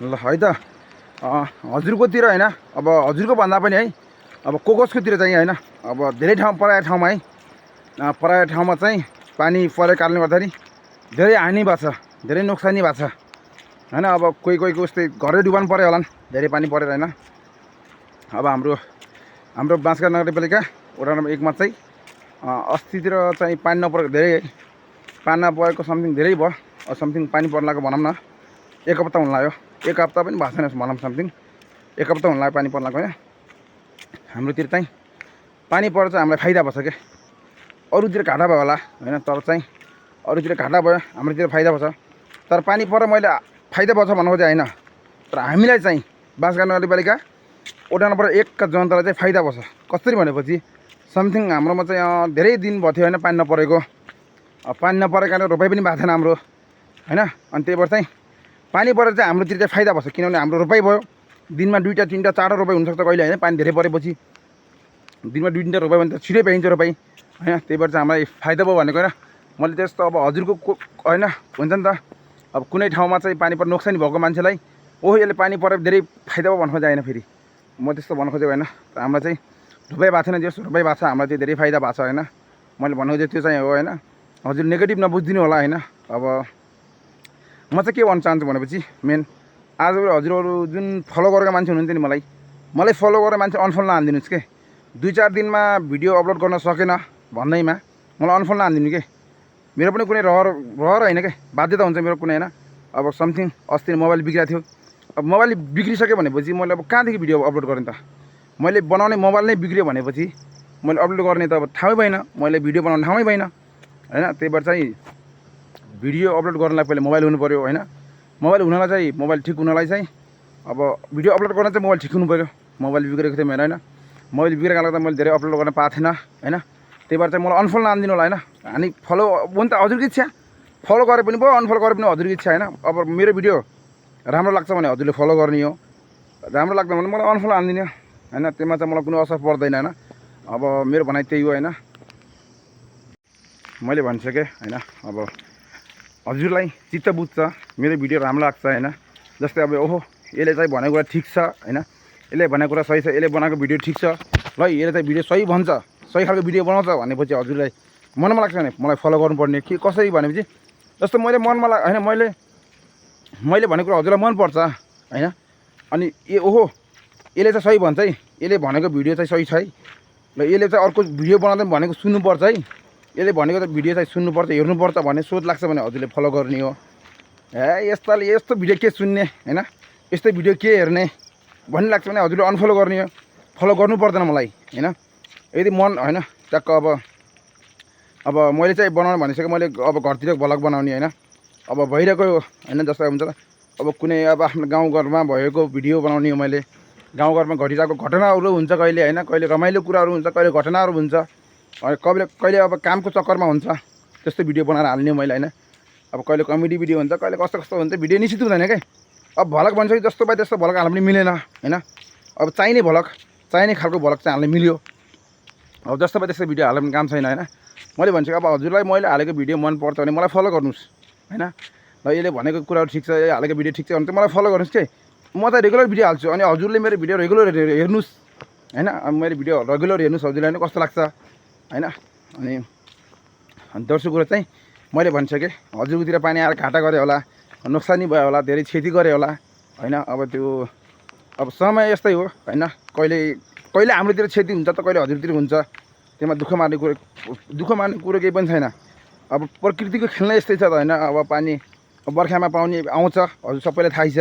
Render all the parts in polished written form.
ल है त हजुरकोतिर हैन अब हजुरको भन्दा पनि है अब कसकोतिर चाहिँ हैन अब धेरै ठाउँ पराय ठाउँमा है पराय ठाउँमा चाहिँ पानी परेको कारणले गर्दाखेरि धेरै हानि भएको छ, धेरै नोक्सानी भएको छ हैन। अब कोहीको उस्तै घरै डुबान पर्यो होला धेरै पानी परेर हैन। अब हाम्रो बाँसगाड नगरपालिका वडा नम्बर 1 मा चाहिँ अस्तितिर चाहिँ पानी नपरेको धेरै पानी नपरेको समथिङ धेरै भयो, समथिङ पानी पर्न लाग्यो भनौँ न 1 हप्ता हुन लाग्यो, 1 हप्ता पनि भएको छैन भनौँ, समथिङ 1 हप्ता हुन लाग्यो पानी पर्न लाग्यो। हाम्रोतिर चाहिँ पानी परेर चाहिँ हामीलाई फाइदा भएछ के, अरूतिर घाटा भयो होला हैन, तर चाहिँ अरूतिर घाटा भयो हाम्रोतिर फाइदा भएछ। तर पानी परेर मैले फाइदा भएछ भन्नु खोजेँ हैन, तर हामीलाई चाहिँ बाँसगाड नगरपालिका वडा नम्बर 1 का जनतालाई चाहिँ फाइदा भएछ। कसरी भनेपछि समथिङ हाम्रोमा चाहिँ धेरै दिन भयो थियो हैन पानी नपरेको, पानी नपरेको कारण रोपाइ पनि भएको थिएन हाम्रो हैन। अनि त्यही भएर चाहिँ पानी परेर चाहिँ हाम्रोतिर चाहिँ फाइदा भएछ, किनभने हाम्रो रोपाइ भयो, दिनमा 2टा 3टा 4टा रोपाइ हुनसक्छ कहिले हैन। पानी धेरै परेपछि दिनमा 2-3टा रोपाइ भने त छिटै पाइन्छ रोपाइ हैन। त्यही भएर चाहिँ हामीलाई फाइदा भयो भनेको हैन। मैले त्यस्तो अब हजुरको हैन हुन्छ नि त, अब कुनै ठाउँमा चाहिँ पानी पर नोक्सानी भएको मान्छेलाई ओहो यसले पानी परेर धेरै फाइदा भयो भन्नु खोजेँ हैन, फेरि म त्यस्तो भन्नु खोजेको हैन। हामीलाई चाहिँ रोपाइ भएको छैन, जस्तो रोपाइ भएको छ हामीलाई चाहिँ धेरै फाइदा भएको छ हैन। मैले भन्नु खोजेँ त्यो चाहिँ हो हैन। हजुर नेगेटिभ नबुझिदिनु होला हैन। अब म चाहिँ के भन्न चाहन्छु भनेपछि मेन आजभोलि हजुरहरू जुन फलो गरेको मान्छे हुनुहुन्थ्यो नि, मलाई फलो गरेर मान्छे अनफलो नहालिदिनुहोस् के। 2-4 दिनमा भिडियो अपलोड गर्न सकेन भन्दैमा मलाई अनफलो नहालिदिनु के। मेरो पनि कुनै रहर हैन के, बाध्यता हुन्छ मेरो कुनै हैन। अब समथिङ अस्ति मोबाइल बिग्रेको थियो, अब मोबाइल बिग्रिसक्यो भनेपछि मैले अब कहाँदेखि भिडियो अपलोड गरेँ त। मैले बनाउने मोबाइल नै बिग्रियो भनेपछि मैले अपलोड गर्ने त अब ठाउँै भएन, मैले भिडियो बनाउने ठाउँै भएन हैन। त्यही भएर चाहिँ भिडियो अपलोड गर्नलाई पहिले मोबाइल हुनु पऱ्यो हैन। मोबाइल हुनलाई चाहिँ मोबाइल ठिक हुनलाई चाहिँ अब भिडियो अपलोड गर्न चाहिँ मोबाइल ठिक हुनु पऱ्यो। मोबाइल बिग्रेको थियो मेरो हैन, मोबाइल बिग्रेको कारणले मैले धेरै अपलोड गर्न पाएको थिएन हैन। त्यही भएर चाहिँ मलाई अनफलो नहालिदिनु होला हैन। अनि फलो हुन त हजुरको इच्छा, फलो गरे पनि भयो अनफलो गरे पनि हजुरको इच्छा हैन। अब मेरो भिडियो राम्रो लाग्छ भने हजुरले फलो गर्ने हो, राम्रो लाग्दैन भने मलाई अनफलो हालिदिनु हैन। त्यसमा चाहिँ मलाई कुनै असर पर्दैन हैन। अब मेरो भनाइ त्यही हो हैन, मैले भनिसकेँ हैन। अब हजुरलाई चित्त बुझ्छ मेरो भिडियो राम्रो लाग्छ हैन। जस्तै अब ओहो यसले चाहिँ भनेको कुरा ठिक छ हैन, यसले भनेको कुरा सही छ, यसले बनाएको भिडियो ठिक छ, ल यसले चाहिँ भिडियो सही भन्छ, सही खालको भिडियो बनाउँछ भनेपछि हजुरलाई मनमा लाग्छ भने मलाई फलो गर्नुपर्ने के कसरी भनेपछि जस्तो मैले मनमा हैन, मैले भनेको कुरा हजुरलाई मनपर्छ हैन। अनि ओहो यसले चाहिँ सही भन्छ है, यसले भनेको भिडियो चाहिँ सही छ है, ल यसले चाहिँ अर्को भिडियो बनाउँदा भनेको सुन्नुपर्छ है, यसले भनेको त भिडियो चाहिँ सुन्नुपर्छ हेर्नुपर्छ भन्ने सोच लाग्छ भने हजुरले फलो गर्ने हो। यस्ताले यस्तो भिडियो के सुन्ने हैन, यस्तो भिडियो के हेर्ने भन्ने लाग्छ भने हजुरले अनफलो गर्ने हो, फलो गर्नु पर्दैन मलाई हैन। यदि मन हैन टक्क अब मैले चाहिँ बनाउनु भनिसकेँ, मैले अब घरतिर भ्लग बनाउने हैन। अब भइरहेको हैन, जस्तो हुन्छ अब कुनै अब आफ्नो गाउँघरमा भएको भिडियो बनाउने हो मैले। गाउँघरमा घटिरहेको घटनाहरू हुन्छ कहिले हैन, कहिले रमाइलो कुराहरू हुन्छ, कहिले घटनाहरू हुन्छ, कहिले अब कामको चक्करमा हुन्छ, त्यस्तो भिडियो बनाएर हाल्ने हो मैले हैन। अब कहिले कमेडी भिडियो हुन्छ, कहिले कस्तो कस्तो हुन्छ, भिडियो निश्चित हुँदैन क्या। अब भ्लग भनिसक्यो जस्तो पाए त्यस्तो भ्लग हाल्नु पनि मिलेन हैन। अब चाहिने खालको भ्लग चाहिँ हाल्नु मिल्यो, अब जस्तो पाए त्यस्तो भिडियो हाल्नु पनि काम छैन हैन। मैले भनिसकेँ अब हजुरलाई मैले हालेको भिडियो मन पर्छ भने मलाई फलो गर्नुहोस् हैन। ल यसले भनेको कुराहरू ठिक छ, यो हालेको भिडियो ठिक छ भने चाहिँ मलाई फलो गर्नुहोस् के। म त रेगुलर भिडियो हाल्छु, अनि हजुरले मेरो भिडियो रेगुलर हेर्नुहोस् हैन। अब मेरो भिडियो रेगुलर हेर्नुहोस् हजुरलाई नै कस्तो लाग्छ हैन। अनि दोस्रो कुरो चाहिँ मैले भनिसकेँ हजुरकोतिर पानी आएर घाटा गऱ्यो होला, नोक्सानी भयो होला, धेरै क्षति गऱ्यो होला हैन। अब त्यो अब समय यस्तै हो हैन, कहिले हाम्रोतिर क्षति हुन्छ त कहिले हजुरतिर हुन्छ, त्यसमा दुःख मार्ने कुरो केही पनि छैन। अब प्रकृतिको खेल्न यस्तै छ त हैन। अब पानी बर्खामा पानी आउँछ हजुर सबैलाई थाहै छ।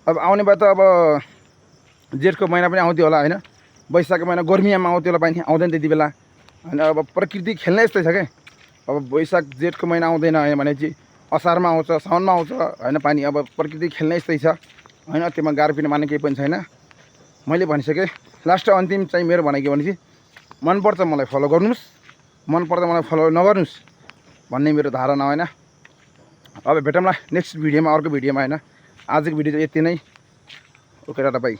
अब आउने भए त अब जेठको महिना पनि आउँथ्यो होला हैन, वैशाखको महिना गर्मीमा आउँथ्यो होला पानी, आउँदैन त्यति बेला हैन। अब प्रकृति खेल्न यस्तै छ क्या। अब वैशाख जेठको महिना आउँदैन हैन भनेपछि असारमा आउँछ, साउनमा आउँछ हैन पानी। अब प्रकृति खेल्न यस्तै छ हैन, त्यसमा गाह्रो पिर्ने मान्ने केही पनि छैन। मैले भनिसकेँ। लास्ट अन्तिम चाहिँ मेरो भनाइ के भनेपछि मनपर्छ मलाई फलो गर्नुहोस्, मनपर्दा मलाई फलो नगर्नुहोस् भन्ने मेरो धारणा होइन। अब भेटौँला नेक्स्ट भिडियोमा, अर्को भिडियोमा हैन। आजको भिडियो चाहिँ यति नै। Okay tata bye.